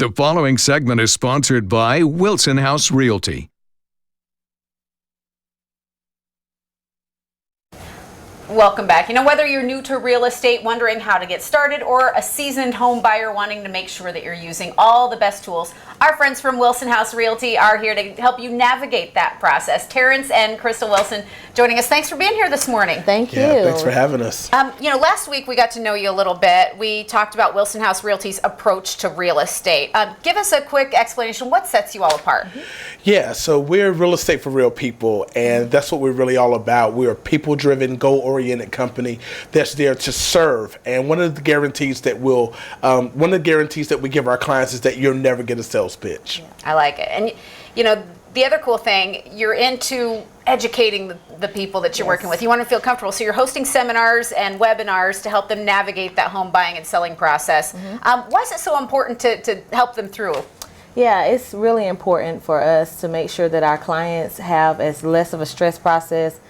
The following segment is sponsored by Wilsonhouse Realty. Welcome back. You know, whether you're new to real estate, wondering how to get started, or a seasoned home buyer wanting to make sure that you're using all the best tools, our friends from Wilsonhouse Realty are here to help you navigate that process. Terrence and Chrystal Wilson joining us. Thanks for being here this morning. Thank you. Yeah, thanks for having us. Last week we got to know you a little bit. We talked about Wilsonhouse Realty's approach to real estate. Give us a quick explanation. What sets you all apart? Yeah, so we're real estate for real people, and that's what we're really all about. We're a people-driven, goal-oriented company that's there to serve. And one of the guarantees that we give our clients is that you'll never get a sales pitch. Yeah, I like it. And you know, the other cool thing, you're into educating the people that you're working with. You want to feel comfortable, so you're hosting seminars and webinars to help them navigate that home buying and selling process. Why is it so important to help them through? Yeah, it's really important for us to make sure that our clients have as less of a stress process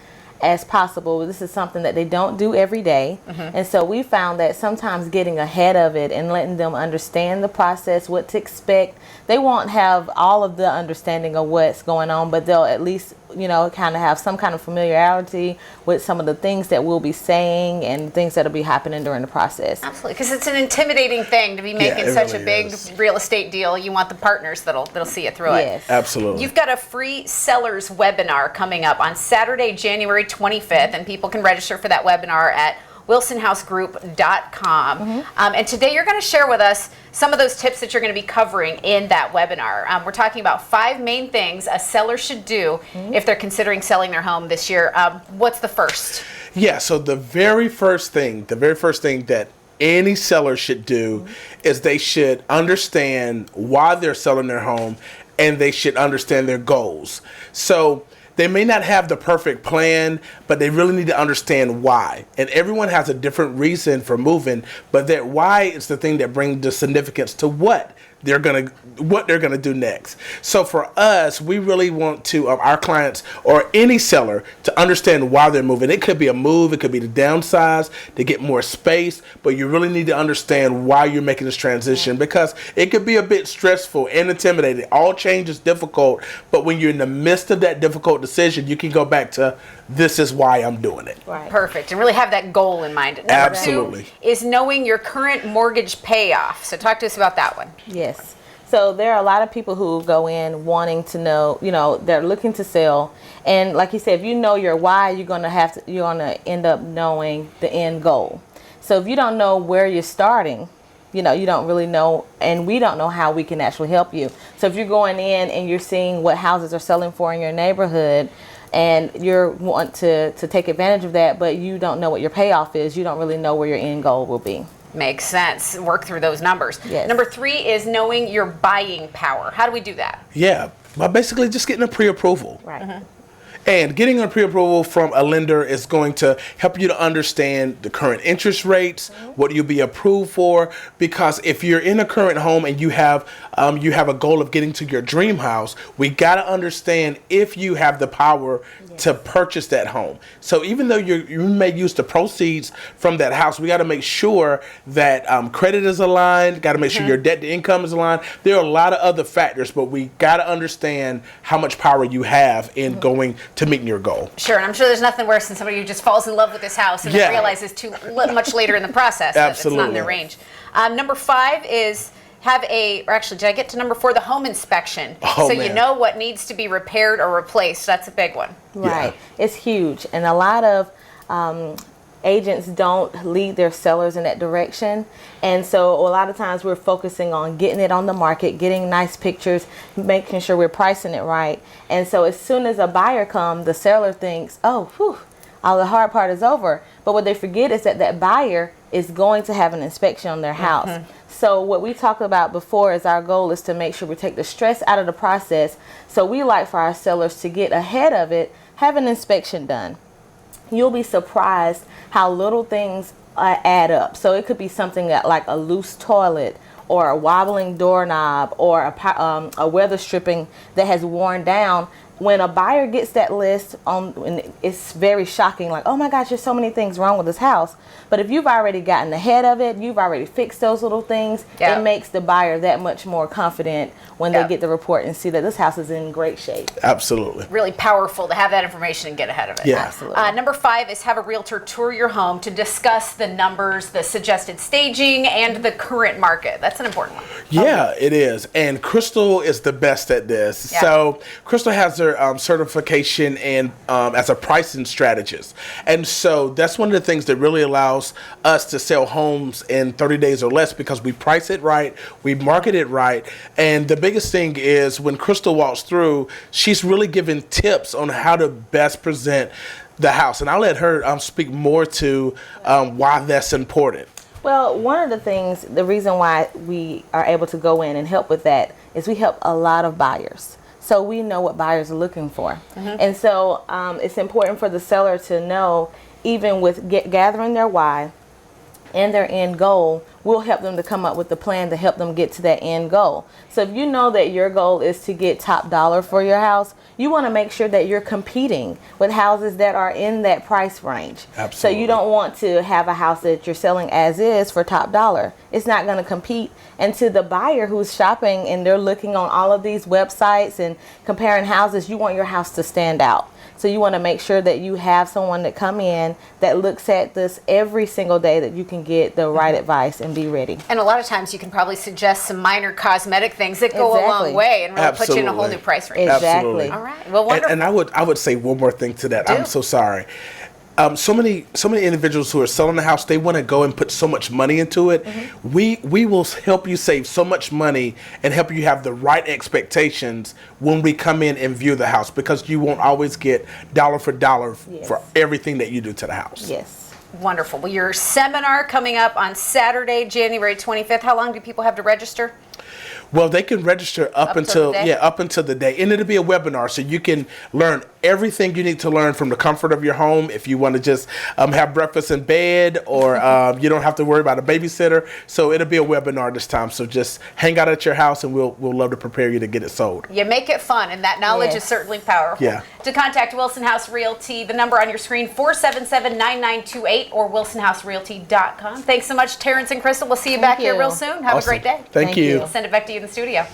as possible. This is something that they don't do every day. And so we found that sometimes getting ahead of it and letting them understand the process, what to expect. They won't have all of the understanding of what's going on, but they'll at least, kind of have some kind of familiarity with some of the things that we'll be saying and things that'll be happening during the process. Absolutely, because it's an intimidating thing to be making such a big real estate deal. You want the partners that'll see it through it. Absolutely. You've got a free sellers webinar coming up on Saturday, January 25th, and people can register for that webinar at wilsonhousegroup.com. And today you're going to share with us some of those tips that you're going to be covering in that webinar. We're talking about 5 main things a seller should do if they're considering selling their home this year. What's the first? Yeah, so the very first thing that any seller should do is they should understand why they're selling their home, and they should understand their goals. So they may not have the perfect plan, but they really need to understand why. And everyone has a different reason for moving, but that why is the thing that brings the significance to what they're gonna do next. So for us, we really want to our clients or any seller to understand why they're moving. It could be a move, it could be to downsize, to get more space, but you really need to understand why you're making this transition, because it could be a bit stressful and intimidating. All change is difficult, but when you're in the midst of that difficult decision, you can go back to, this is why I'm doing it. Right. Perfect. And really have that goal in mind. Number 2 is knowing your current mortgage payoff. So talk to us about that one. Yes. So there are a lot of people who go in wanting to know, they're looking to sell. And like you said, if you know your why, you're going to end up knowing the end goal. So if you don't know where you're starting, you don't really know, and we don't know how we can actually help you. So if you're going in and you're seeing what houses are selling for in your neighborhood, and you want to take advantage of that, but you don't know what your payoff is, you don't really know where your end goal will be. Makes sense. Work through those numbers. Yes. Number 3 is knowing your buying power. How do we do that? Yeah, by basically just getting a pre-approval. Right. And getting a pre-approval from a lender is going to help you to understand the current interest rates, what you'll be approved for. Because if you're in a current home and you have a goal of getting to your dream house, we got to understand if you have the power to purchase that home. So even though you may use the proceeds from that house, we got to make sure that credit is aligned, got to make sure your debt to income is aligned. There are a lot of other factors, but we got to understand how much power you have in going to meeting your goal. Sure, and I'm sure there's nothing worse than somebody who just falls in love with this house and then realizes too much later in the process that it's not in their range. Number 5 is did I get to number 4, the home inspection. You know what needs to be repaired or replaced. That's a big one. Right. Yeah. It's huge. And a lot of agents don't lead their sellers in that direction. And so a lot of times we're focusing on getting it on the market, getting nice pictures, making sure we're pricing it right. And so as soon as a buyer comes, the seller thinks, oh, whew, all the hard part is over. But what they forget is that buyer is going to have an inspection on their house. So what we talked about before is our goal is to make sure we take the stress out of the process. So we like for our sellers to get ahead of it, have an inspection done. You'll be surprised how little things add up. So it could be something like a loose toilet or a wobbling doorknob or a weather stripping that has worn down. when a buyer gets that list and it's very shocking, like, oh my gosh, there's so many things wrong with this house. But if you've already gotten ahead of it, you've already fixed those little things, Yeah. it makes the buyer that much more confident when Yeah. they get the report and see that this house is in great shape. Absolutely. Really powerful to have that information and get ahead of it. Yeah. Absolutely. Number 5 is have a realtor tour your home to discuss the numbers, the suggested staging, and the current market. That's an important one. Yeah, it is. And Chrystal is the best at this. Yeah. So Chrystal has their certification in as a pricing strategist. And so that's one of the things that really allows us to sell homes in 30 days or less, because we price it right, we market it right. And the biggest thing is when Chrystal walks through, she's really giving tips on how to best present the house. And I'll let her speak more to why that's important. Well, one of the things, the reason why we are able to go in and help with that is we help a lot of buyers. So we know what buyers are looking for. And so it's important for the seller to know, even with gathering their why and their end goal, we'll help them to come up with the plan to help them get to that end goal. So if you know that your goal is to get top dollar for your house, you want to make sure that you're competing with houses that are in that price range. Absolutely. So you don't want to have a house that you're selling as is for top dollar. It's not going to compete. And to the buyer who's shopping and they're looking on all of these websites and comparing houses, you want your house to stand out. So you want to make sure that you have someone that come in that looks at this every single day, that you can get the right advice and be ready. And a lot of times you can probably suggest some minor cosmetic things that go a long Exactly. way and really put you in a whole Absolutely. new price range. Exactly. All right. Well, wonderful. And I would say one more thing to that. Do. I'm so sorry. So many individuals who are selling the house, they want to go and put so much money into it. We will help you save so much money and help you have the right expectations when we come in and view the house, because you won't always get dollar for dollar Yes. for everything that you do to the house. Yes. Wonderful. Well, your seminar coming up on Saturday, January 25th. How long do people have to register? Well, they can register up until the day? up until the day, and it'll be a webinar, so you can learn everything you need to learn from the comfort of your home. If you want to just have breakfast in bed, or you don't have to worry about a babysitter, so it'll be a webinar this time. So just hang out at your house, and we'll love to prepare you to get it sold. You make it fun, and that knowledge Yes. is certainly powerful. Yeah. To contact Wilsonhouse Realty, the number on your screen, 477-9928 or wilsonhouserealty.com. Thanks so much, Terrence and Chrystal. We'll see you back here you. real soon. Have a Awesome. great day. Thank you. We'll send it back to you in the studio.